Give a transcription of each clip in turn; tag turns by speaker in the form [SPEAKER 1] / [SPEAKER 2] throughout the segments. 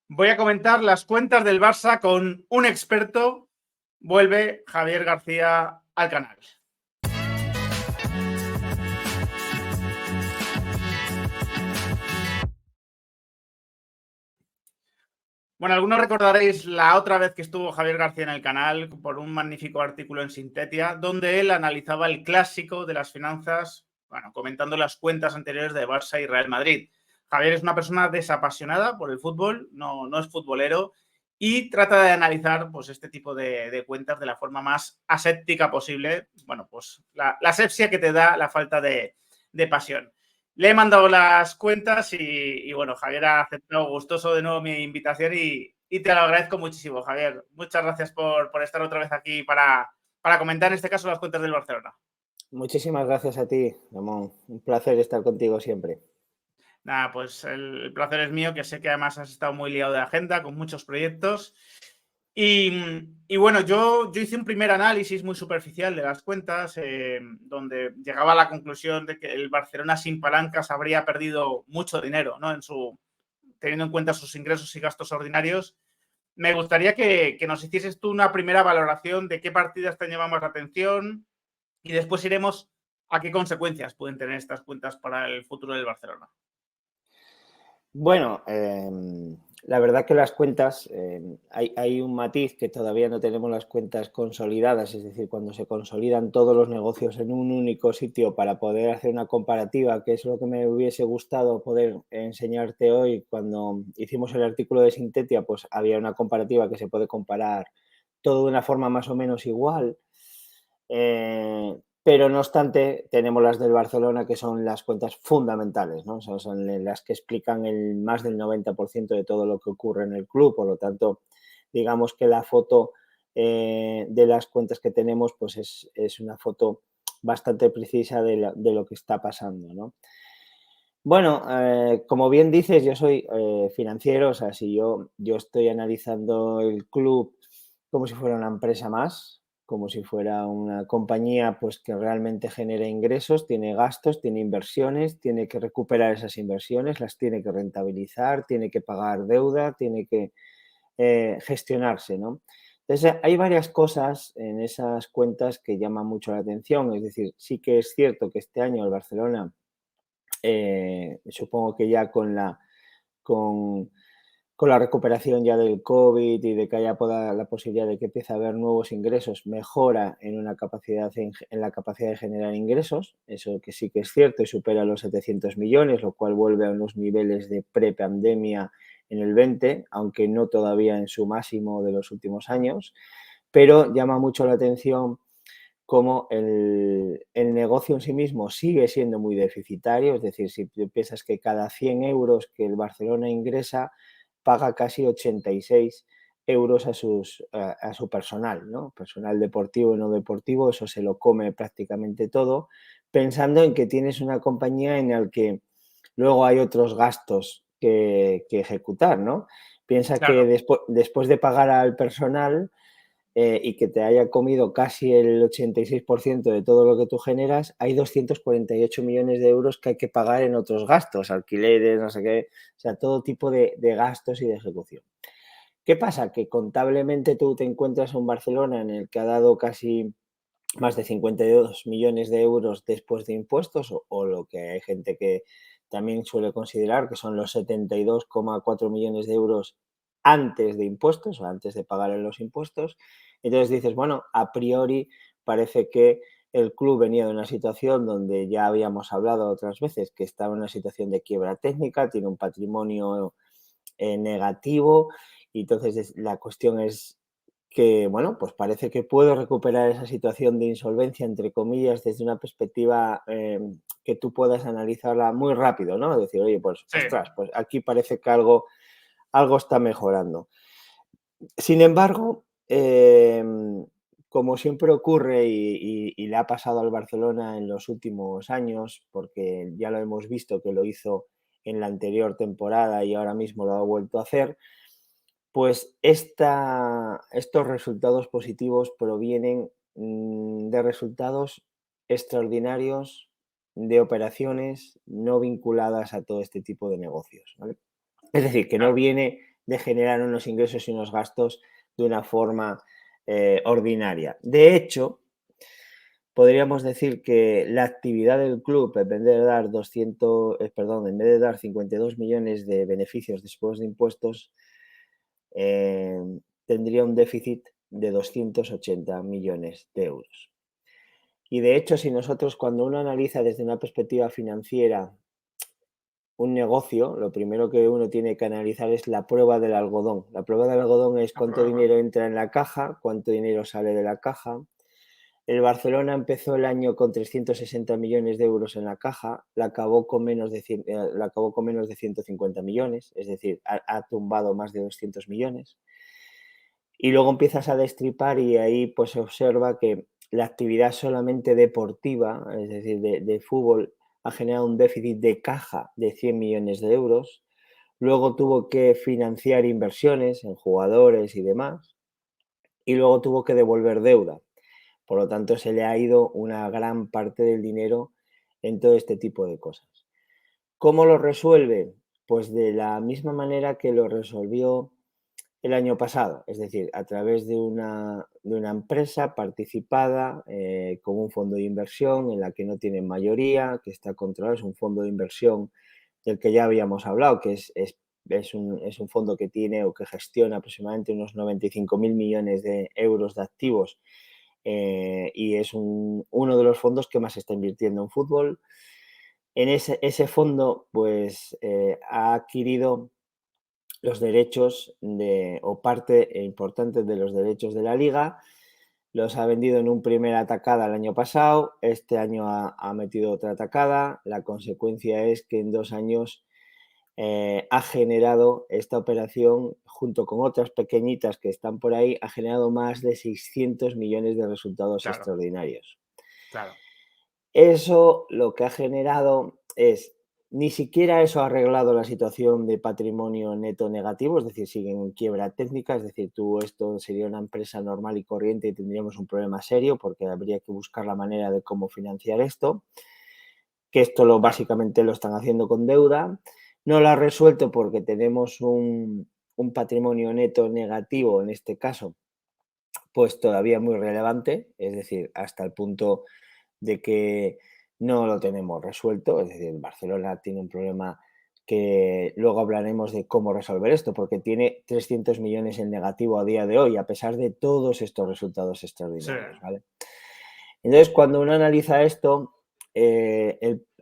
[SPEAKER 1] Voy a comentar las cuentas del Barça con un experto. Vuelve Javier García al canal. Bueno, algunos recordaréis la otra vez que estuvo Javier García en el canal por un magnífico artículo en Sintetia, donde él analizaba el clásico de las finanzas, bueno, comentando las cuentas anteriores de Barça y Real Madrid. Javier es una persona desapasionada por el fútbol, no es futbolero, y trata de analizar pues, este tipo de cuentas de la forma más aséptica posible. Bueno, pues la asepsia que te da la falta de pasión. Le he mandado las cuentas y bueno, Javier ha aceptado gustoso de nuevo mi invitación y te lo agradezco muchísimo, Javier. Muchas gracias por estar otra vez aquí para comentar en este caso las cuentas del Barcelona.
[SPEAKER 2] Muchísimas gracias a ti, Ramón. Un placer estar contigo siempre.
[SPEAKER 1] Nada, pues el placer es mío, que sé que además has estado muy liado de agenda con muchos proyectos. Y bueno, yo hice un primer análisis muy superficial de las cuentas, donde llegaba a la conclusión de que el Barcelona sin palancas habría perdido mucho dinero, ¿no? Teniendo en cuenta sus ingresos y gastos ordinarios. Me gustaría que nos hicieses tú una primera valoración de qué partidas te llaman más la atención y después iremos a qué consecuencias pueden tener estas cuentas para el futuro del Barcelona.
[SPEAKER 2] Bueno, la verdad que las cuentas, hay un matiz que todavía no tenemos las cuentas consolidadas, es decir, cuando se consolidan todos los negocios en un único sitio para poder hacer una comparativa, que es lo que me hubiese gustado poder enseñarte hoy. Cuando hicimos el artículo de Sintetia, pues había una comparativa que se puede comparar todo de una forma más o menos igual. Pero no obstante, tenemos las del Barcelona, que son las cuentas fundamentales, ¿no? Son las que explican más del 90% de todo lo que ocurre en el club. Por lo tanto, digamos que la foto de las cuentas que tenemos pues es una foto bastante precisa de lo que está pasando, ¿no? Bueno, como bien dices, yo soy financiero, o sea, si yo estoy analizando el club como si fuera una empresa más, como si fuera una compañía pues que realmente genera ingresos, tiene gastos, tiene inversiones, tiene que recuperar esas inversiones, las tiene que rentabilizar, tiene que pagar deuda, tiene que gestionarse, ¿no? Entonces, hay varias cosas en esas cuentas que llaman mucho la atención. Es decir, sí que es cierto que este año el Barcelona, supongo que ya con, con la recuperación ya del COVID y de que haya la posibilidad de que empiece a haber nuevos ingresos, mejora en en la capacidad de generar ingresos. Eso que sí que es cierto, y supera los 700 millones, lo cual vuelve a unos niveles de pre-pandemia en el 20, aunque no todavía en su máximo de los últimos años. Pero llama mucho la atención cómo el negocio en sí mismo sigue siendo muy deficitario. Es decir, si tú piensas que cada 100 euros que el Barcelona ingresa, paga casi 86 euros a su personal, ¿no? Personal deportivo y no deportivo, eso se lo come prácticamente todo, pensando en que tienes una compañía en la que luego hay otros gastos que ejecutar, ¿no? Piensa que
[SPEAKER 1] Claro.
[SPEAKER 2] después de pagar al personal, y que te haya comido casi el 86% de todo lo que tú generas, hay 248 millones de euros que hay que pagar en otros gastos, alquileres, no sé qué, o sea, todo tipo de gastos y de ejecución. ¿Qué pasa? Que contablemente tú te encuentras en Barcelona en el que ha dado casi más de 52 millones de euros después de impuestos, o lo que hay gente que también suele considerar que son los 72,4 millones de euros antes de impuestos o antes de pagar en los impuestos. Entonces dices, bueno, a priori parece que el club venía de una situación donde ya habíamos hablado otras veces que estaba en una situación de quiebra técnica, tiene un patrimonio negativo, y entonces la cuestión es que, bueno, pues parece que puedo recuperar esa situación de insolvencia, entre comillas, desde una perspectiva que tú puedas analizarla muy rápido, ¿no? Decir, oye, pues,
[SPEAKER 1] Sí.
[SPEAKER 2] ostras, pues aquí parece que algo está mejorando. Sin embargo, como siempre ocurre y le ha pasado al Barcelona en los últimos años, porque ya lo hemos visto que lo hizo en la anterior temporada y ahora mismo lo ha vuelto a hacer, pues estos resultados positivos provienen de resultados extraordinarios, de operaciones no vinculadas a todo este tipo de negocios, ¿vale? Es decir, que no
[SPEAKER 1] Claro.
[SPEAKER 2] viene de generar unos ingresos y unos gastos de una forma ordinaria. De hecho, podríamos decir que la actividad del club, en vez de dar en vez de dar 52 millones de beneficios después de impuestos, tendría un déficit de 280 millones de euros. Y de hecho, si nosotros, cuando uno analiza desde una perspectiva financiera un negocio, lo primero que uno tiene que analizar es la prueba del algodón. La prueba del algodón es cuánto dinero entra en la caja, cuánto dinero sale de la caja. El Barcelona empezó el año con 360 millones de euros en la caja, la acabó con menos de 150 millones, es decir, ha tumbado más de 200 millones. Y luego empiezas a destripar y ahí pues se observa que la actividad solamente deportiva, es decir, de fútbol, ha generado un déficit de caja de 100 millones de euros. Luego tuvo que financiar inversiones en jugadores y demás. Y luego tuvo que devolver deuda. Por lo tanto, se le ha ido una gran parte del dinero en todo este tipo de cosas. ¿Cómo lo resuelve? Pues de la misma manera que lo resolvió el año pasado, es decir, a través de una empresa participada con un fondo de inversión en la que no tienen mayoría, que está controlado, es un fondo de inversión del que ya habíamos hablado, que es un fondo que tiene o que gestiona aproximadamente unos 95.000 millones de euros de activos y es uno de los fondos que más está invirtiendo en fútbol. En ese fondo, pues, ha adquirido los derechos o parte importante de los derechos de la liga, los ha vendido en un primera atacada el año pasado, este año ha metido otra atacada, la consecuencia es que en 2 años ha generado esta operación, junto con otras pequeñitas que están por ahí, ha generado más de 600 millones de resultados
[SPEAKER 1] Claro,
[SPEAKER 2] extraordinarios.
[SPEAKER 1] claro.
[SPEAKER 2] Eso lo que ha generado es, ni siquiera eso ha arreglado la situación de patrimonio neto negativo, es decir, siguen en quiebra técnica, es decir, esto sería una empresa normal y corriente y tendríamos un problema serio porque habría que buscar la manera de cómo financiar esto, que esto
[SPEAKER 1] Claro.
[SPEAKER 2] básicamente lo están haciendo con deuda. No lo ha resuelto porque tenemos un patrimonio neto negativo, en este caso, pues todavía muy relevante, es decir, hasta el punto de que no lo tenemos resuelto, es decir, Barcelona tiene un problema que luego hablaremos de cómo resolver esto, porque tiene 300 millones en negativo a día de hoy, a pesar de todos estos resultados
[SPEAKER 1] Sí,
[SPEAKER 2] extraordinarios, ¿vale? Entonces, cuando uno analiza esto,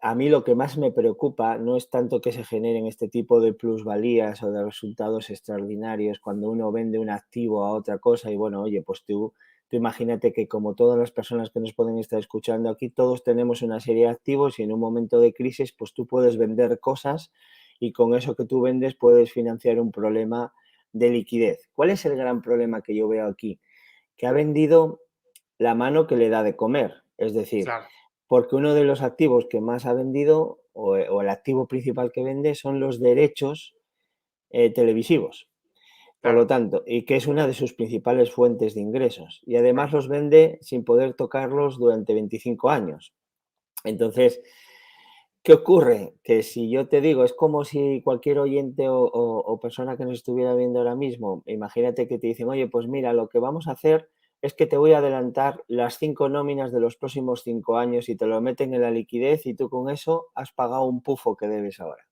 [SPEAKER 2] a mí lo que más me preocupa no es tanto que se generen este tipo de plusvalías o de resultados extraordinarios cuando uno vende un activo a otra cosa y bueno, oye, pues tú imagínate que como todas las personas que nos pueden estar escuchando aquí, todos tenemos una serie de activos y en un momento de crisis, pues tú puedes vender cosas y con eso que tú vendes puedes financiar un problema de liquidez. ¿Cuál es el gran problema que yo veo aquí? Que ha vendido la mano que le da de comer. Es decir,
[SPEAKER 1] claro,
[SPEAKER 2] porque uno de los activos que más ha vendido o el activo principal que vende son los derechos televisivos. Por lo
[SPEAKER 1] claro.
[SPEAKER 2] tanto, y que es una de sus principales fuentes de ingresos. Y además los vende sin poder tocarlos durante 25 años. Entonces, ¿qué ocurre? Que si yo te digo, es como si cualquier oyente o persona que nos estuviera viendo ahora mismo, imagínate que te dicen, oye, pues mira, lo que vamos a hacer es que te voy a adelantar las 5 nóminas de los próximos 5 años y te lo meten en la liquidez y tú con eso has pagado un pufo que debes ahora.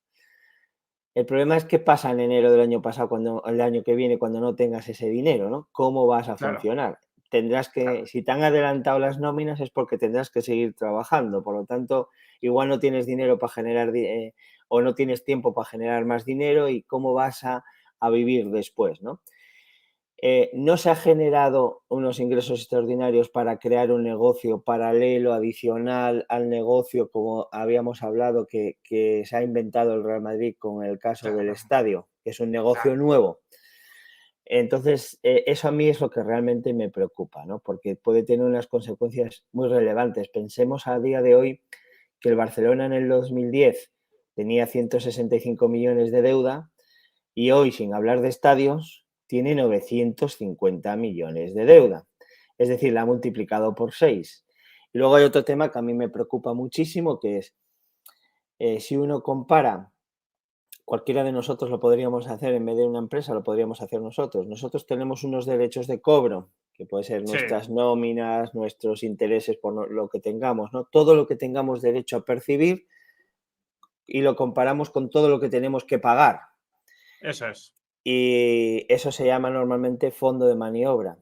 [SPEAKER 2] El problema es qué pasa en enero del año pasado, el año que viene, cuando no tengas ese dinero, ¿no? ¿Cómo vas a
[SPEAKER 1] Claro,
[SPEAKER 2] funcionar? Tendrás
[SPEAKER 1] claro.
[SPEAKER 2] que, si te han adelantado las nóminas es porque tendrás que seguir trabajando. Por lo tanto, igual no tienes dinero para generar o no tienes tiempo para generar más dinero y cómo vas a vivir después, ¿no? No se ha generado unos ingresos extraordinarios para crear un negocio paralelo, adicional al negocio, como habíamos hablado, que se ha inventado el Real Madrid con el caso del
[SPEAKER 1] Claro,
[SPEAKER 2] estadio, que es un negocio
[SPEAKER 1] claro.
[SPEAKER 2] nuevo. Entonces, eso a mí es lo que realmente me preocupa, ¿no? Porque puede tener unas consecuencias muy relevantes. Pensemos a día de hoy que el Barcelona en el 2010 tenía 165 millones de deuda y hoy, sin hablar de estadios, tiene 950 millones de deuda. Es decir, la ha multiplicado por 6. Y luego hay otro tema que a mí me preocupa muchísimo, que es si uno compara cualquiera de nosotros lo podríamos hacer en vez de una empresa, lo podríamos hacer nosotros. Nosotros tenemos unos derechos de cobro, que puede ser
[SPEAKER 1] Sí,
[SPEAKER 2] nuestras nóminas, nuestros intereses por lo que tengamos, ¿no? Todo lo que tengamos derecho a percibir y lo comparamos con todo lo que tenemos que pagar.
[SPEAKER 1] eso es.
[SPEAKER 2] Y eso se llama normalmente fondo de maniobra.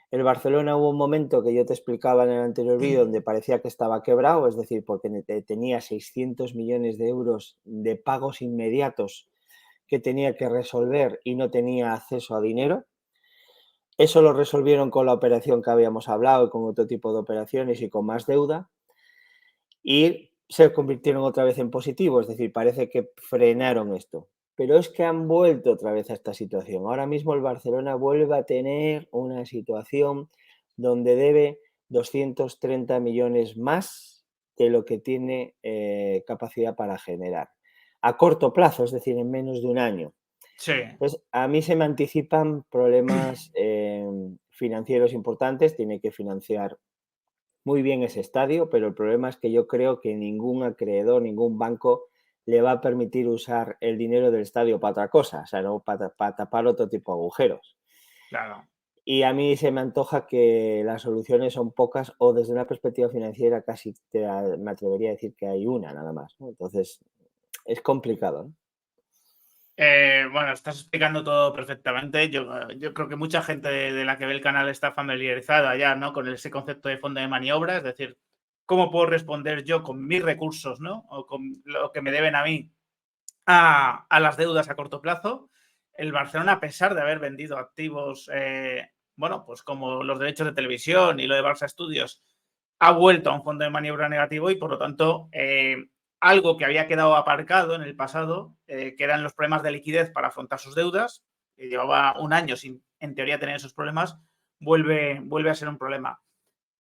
[SPEAKER 2] El Barcelona hubo un momento que yo te explicaba en el anterior vídeo donde parecía que estaba quebrado, es decir, porque tenía 600 millones de euros de pagos inmediatos que tenía que resolver y no tenía acceso a dinero. Eso lo resolvieron con la operación que habíamos hablado y con otro tipo de operaciones y con más deuda y se convirtieron otra vez en positivo, es decir, parece que frenaron esto. Pero es que han vuelto otra vez a esta situación. Ahora mismo el Barcelona vuelve a tener una situación donde debe 230 millones más de lo que tiene capacidad para generar. A corto plazo, es decir, en menos de un año.
[SPEAKER 1] Sí,
[SPEAKER 2] Entonces, a mí se me anticipan problemas financieros importantes. Tiene que financiar muy bien ese estadio, pero el problema es que yo creo que ningún acreedor, ningún banco le va a permitir usar el dinero del estadio para otra cosa, o sea, no para tapar otro tipo de agujeros.
[SPEAKER 1] claro.
[SPEAKER 2] Y a mí se me antoja que las soluciones son pocas o desde una perspectiva financiera casi me atrevería a decir que hay una nada más, ¿no? Entonces, es complicado, ¿no?
[SPEAKER 1] Bueno, estás explicando todo perfectamente. Yo creo que mucha gente de la que ve el canal está familiarizada ya, ¿no? Con ese concepto de fondo de maniobra, es decir, cómo puedo responder yo con mis recursos, ¿no? O con lo que me deben a mí a las deudas a corto plazo. El Barcelona, a pesar de haber vendido activos, bueno, pues como los derechos de televisión y lo de Barça Studios, ha vuelto a un fondo de maniobra negativo y, por lo tanto, algo que había quedado aparcado en el pasado, que eran los problemas de liquidez para afrontar sus deudas, que llevaba un año sin, en teoría, tener esos problemas, vuelve a ser un problema.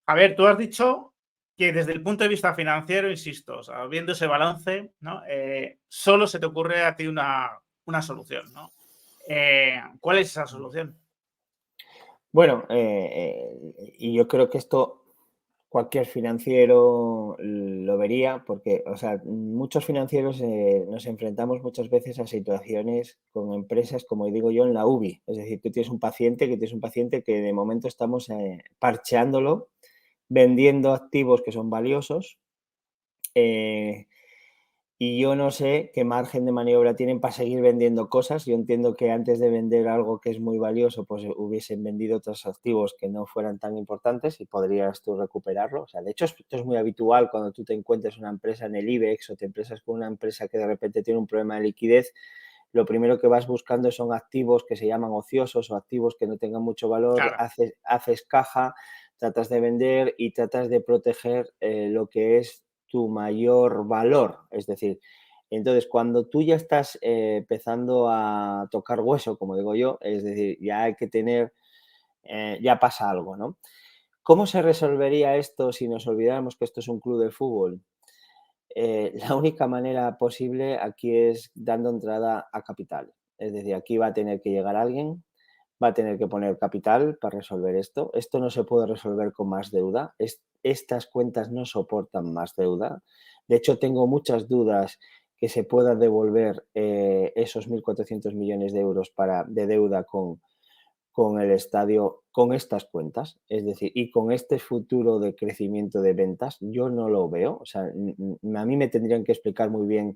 [SPEAKER 1] A ver, tú has dicho que desde el punto de vista financiero, insisto, o sea, viendo ese balance, ¿no? Solo se te ocurre a ti una solución, ¿no? ¿Cuál es esa solución?
[SPEAKER 2] Bueno, y yo creo que esto cualquier financiero lo vería porque, o sea, muchos financieros nos enfrentamos muchas veces a situaciones con empresas, como digo yo, en la UBI. Es decir, tú tienes un paciente que de momento estamos parcheándolo, vendiendo activos que son valiosos. eh, y yo no sé qué margen de maniobra tienen para seguir vendiendo cosas. Yo entiendo que antes de vender algo que es muy valioso, pues hubiesen vendido otros activos que no fueran tan importantes y podrías tú recuperarlo. O sea, de hecho, esto es muy habitual cuando tú te encuentras una empresa en el IBEX o te empresas con una empresa que de repente tiene un problema de liquidez. Lo primero que vas buscando son activos que se llaman ociosos o activos que no tengan mucho valor.
[SPEAKER 1] Claro,
[SPEAKER 2] Haces caja, tratas de vender y tratas de proteger lo que es tu mayor valor. Es decir, entonces cuando tú ya estás empezando a tocar hueso, como digo yo, es decir, ya hay que tener, ya pasa algo, ¿no? ¿Cómo se resolvería esto si nos olvidáramos que esto es un club de fútbol? La única manera posible aquí es dando entrada a capital. Es decir, aquí va a tener que llegar alguien, va a tener que poner capital para resolver esto. Esto no se puede resolver con más deuda. Estas cuentas no soportan más deuda. De hecho, tengo muchas dudas que se puedan devolver esos 1.400 millones de euros de deuda con el estadio, con estas cuentas, es decir, y con este futuro de crecimiento de ventas, yo no lo veo. O sea, a mí me tendrían que explicar muy bien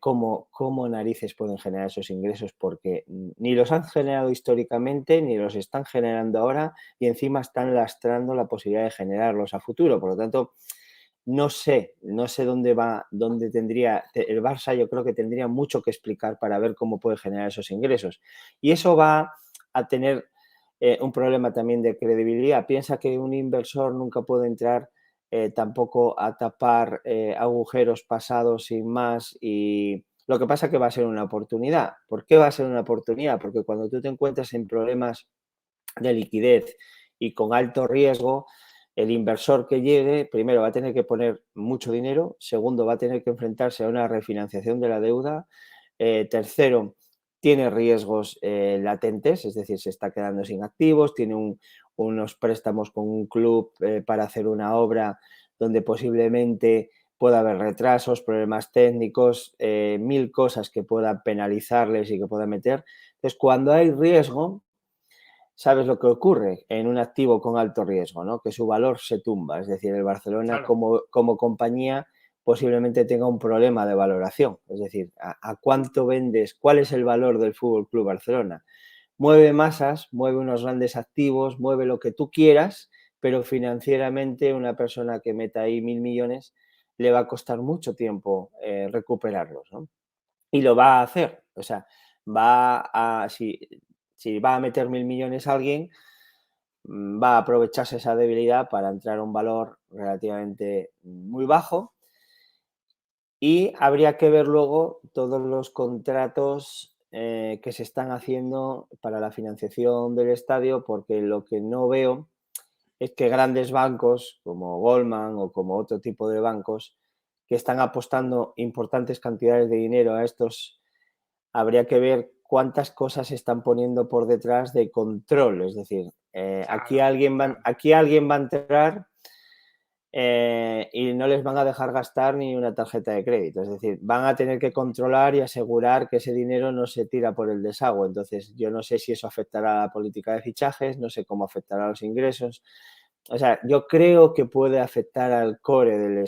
[SPEAKER 2] cómo narices pueden generar esos ingresos, porque ni los han generado históricamente, ni los están generando ahora, y encima están lastrando la posibilidad de generarlos a futuro. Por lo tanto, no sé dónde tendría, el Barça yo creo que tendría mucho que explicar para ver cómo puede generar esos ingresos. Y eso va a tener un problema también de credibilidad. Piensa que un inversor nunca puede entrar tampoco a tapar agujeros pasados sin más, y lo que pasa que va a ser una oportunidad. ¿Por qué va a ser una oportunidad? Porque cuando tú te encuentras en problemas de liquidez y con alto riesgo, el inversor que llegue, primero va a tener que poner mucho dinero, segundo va a tener que enfrentarse a una refinanciación de la deuda, tercero tiene riesgos latentes, es decir, se está quedando sin activos, tiene unos préstamos con un club para hacer una obra donde posiblemente puede haber retrasos, problemas técnicos, 1000 cosas que puedan penalizarles y que puedan meter. Entonces, cuando hay riesgo, ¿sabes lo que ocurre en un activo con alto riesgo, ¿no? Que su valor se tumba. Es decir, el Barcelona
[SPEAKER 1] Claro,
[SPEAKER 2] como compañía posiblemente tenga un problema de valoración. Es decir, ¿a cuánto vendes? ¿Cuál es el valor del Fútbol Club Barcelona? Mueve masas, mueve unos grandes activos, mueve lo que tú quieras, pero financieramente una persona que meta ahí 1000 millones le va a costar mucho tiempo recuperarlos, ¿no? Y lo va a hacer. O sea, si va a meter 1000 millones a alguien, va a aprovecharse esa debilidad para entrar a un valor relativamente muy bajo y habría que ver luego todos los contratos que se están haciendo para la financiación del estadio, porque lo que no veo es que grandes bancos como Goldman o como otro tipo de bancos que están apostando importantes cantidades de dinero a estos, habría que ver cuántas cosas se están poniendo por detrás de control. Es decir,
[SPEAKER 1] claro, claro.
[SPEAKER 2] aquí alguien va a entrar y no les van a dejar gastar ni una tarjeta de crédito. Es decir, van a tener que controlar y asegurar que ese dinero no se tira por el desagüe. Entonces, yo no sé si eso afectará a la política de fichajes, no sé cómo afectará a los ingresos. O sea, yo creo que puede afectar al core,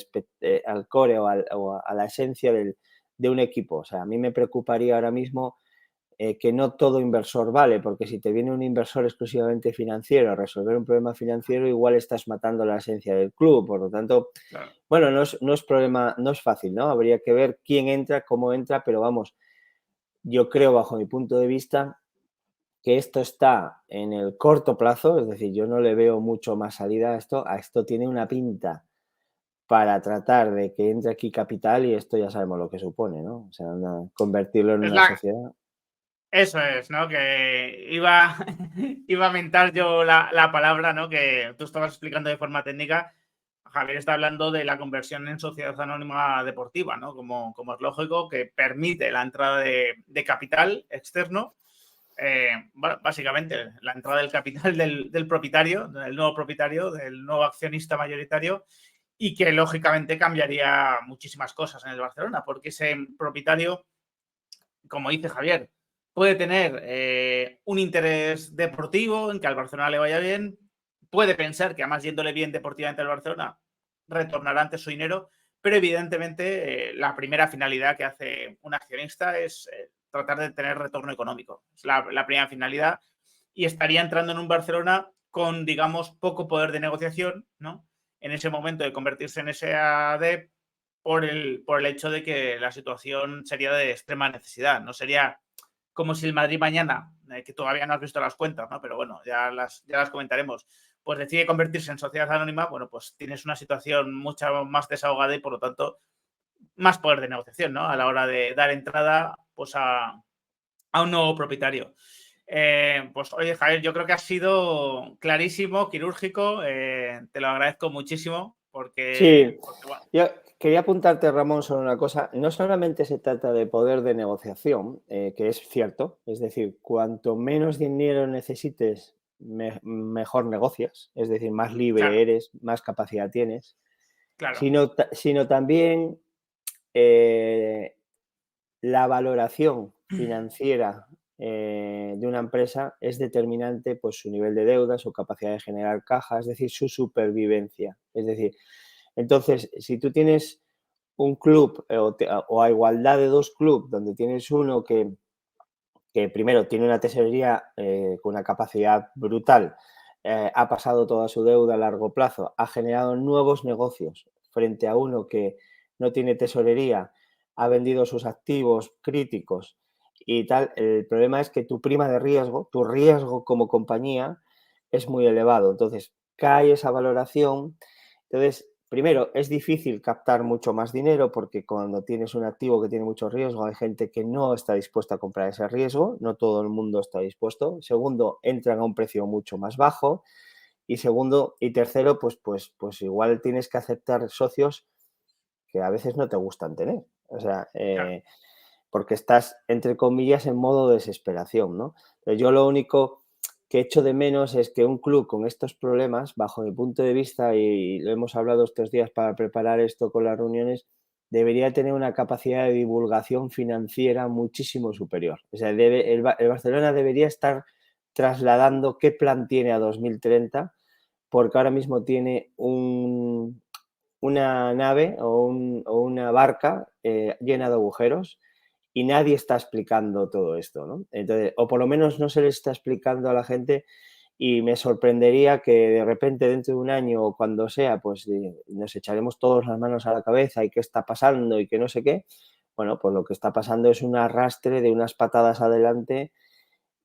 [SPEAKER 2] al core o a la esencia de un equipo. O sea, a mí me preocuparía ahora mismo que no todo inversor vale, porque si te viene un inversor exclusivamente financiero a resolver un problema financiero, igual estás matando la esencia del club. Por lo tanto,
[SPEAKER 1] Claro.
[SPEAKER 2] bueno, no es problema, no es fácil, ¿no? Habría que ver quién entra, cómo entra, pero vamos, yo creo, bajo mi punto de vista, que esto está en el corto plazo, es decir, yo no le veo mucho más salida a esto tiene una pinta para tratar de que entre aquí capital y esto ya sabemos lo que supone, ¿no? O sea, convertirlo en
[SPEAKER 1] Es
[SPEAKER 2] una
[SPEAKER 1] la,
[SPEAKER 2] sociedad.
[SPEAKER 1] Eso es, ¿no? Que iba a mentar yo la palabra, ¿no? Que tú estabas explicando de forma técnica. Javier está hablando de la conversión en sociedad anónima deportiva, ¿no? Como es lógico, que permite la entrada de capital externo. Bueno, básicamente, la entrada del capital del propietario, del nuevo propietario, del nuevo accionista mayoritario, y que lógicamente cambiaría muchísimas cosas en el Barcelona, porque ese propietario, como dice Javier, puede tener un interés deportivo en que al Barcelona le vaya bien, puede pensar que además yéndole bien deportivamente al Barcelona retornará antes su dinero, pero evidentemente la primera finalidad que hace un accionista es tratar de tener retorno económico. Es la primera finalidad y estaría entrando en un Barcelona con, digamos, poco poder de negociación, ¿no? En ese momento de convertirse en SAD por el hecho de que la situación sería de extrema necesidad. No sería como si el Madrid mañana, que todavía no has visto las cuentas, ¿no? Pero bueno, ya las comentaremos, pues decide convertirse en sociedad anónima, bueno, pues tienes una situación mucho más desahogada y por lo tanto más poder de negociación, ¿no? A la hora de dar entrada pues a un nuevo propietario. Pues oye, Javier, yo creo que ha sido clarísimo, quirúrgico, te lo agradezco muchísimo
[SPEAKER 2] Sí,
[SPEAKER 1] porque bueno,
[SPEAKER 2] yo quería apuntarte, Ramón, sobre una cosa. No solamente se trata de poder de negociación, que es cierto, es decir, cuanto menos dinero necesites, mejor negocias, es decir, más libre
[SPEAKER 1] claro,
[SPEAKER 2] eres, más capacidad tienes,
[SPEAKER 1] claro,
[SPEAKER 2] sino también eh, la valoración financiera de una empresa es determinante, pues su nivel de deuda, su capacidad de generar caja, es decir, su supervivencia. Es decir, entonces, si tú tienes un club o a igualdad de dos clubes donde tienes uno que primero tiene una tesorería con una capacidad brutal, ha pasado toda su deuda a largo plazo, ha generado nuevos negocios frente a uno que no tiene tesorería, ha vendido sus activos críticos y tal, el problema es que tu prima de riesgo, tu riesgo como compañía es muy elevado. Entonces, cae esa valoración. Entonces, primero, es difícil captar mucho más dinero porque cuando tienes un activo que tiene mucho riesgo, hay gente que no está dispuesta a comprar ese riesgo, no todo el mundo está dispuesto. Segundo, entran a un precio mucho más bajo. Y segundo y tercero, pues igual tienes que aceptar socios que a veces no te gustan tener. O sea,
[SPEAKER 1] claro.
[SPEAKER 2] porque estás, entre comillas, en modo desesperación, ¿no? Pero yo lo único que echo de menos es que un club con estos problemas, bajo mi punto de vista, y lo hemos hablado estos días para preparar esto con las reuniones, debería tener una capacidad de divulgación financiera muchísimo superior. O sea, el Barcelona debería estar trasladando qué plan tiene a 2030, porque ahora mismo tiene una nave o una barca llena de agujeros y nadie está explicando todo esto, ¿no? Entonces, o por lo menos no se le está explicando a la gente, y me sorprendería que de repente dentro de un año o cuando sea, pues nos echaremos todos las manos a la cabeza y qué está pasando y que no sé qué. Bueno, pues lo que está pasando es un arrastre de unas patadas adelante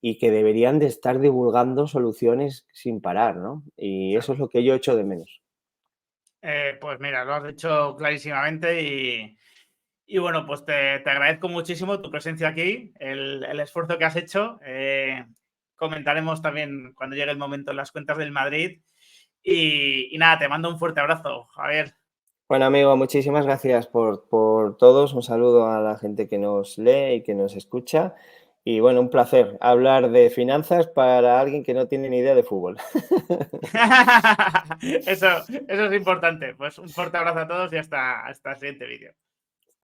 [SPEAKER 2] y que deberían de estar divulgando soluciones sin parar, ¿no? Y eso es lo que yo echo de menos.
[SPEAKER 1] Pues mira, lo has dicho clarísimamente y bueno, pues te agradezco muchísimo tu presencia aquí, el esfuerzo que has hecho. Comentaremos también cuando llegue el momento en las cuentas del Madrid. Y nada, te mando un fuerte abrazo, Javier.
[SPEAKER 2] Bueno, amigo, muchísimas gracias por todos. Un saludo a la gente que nos lee y que nos escucha. Y bueno, un placer hablar de finanzas para alguien que no tiene ni idea de fútbol.
[SPEAKER 1] Eso es importante. Pues un fuerte abrazo a todos y hasta el siguiente vídeo.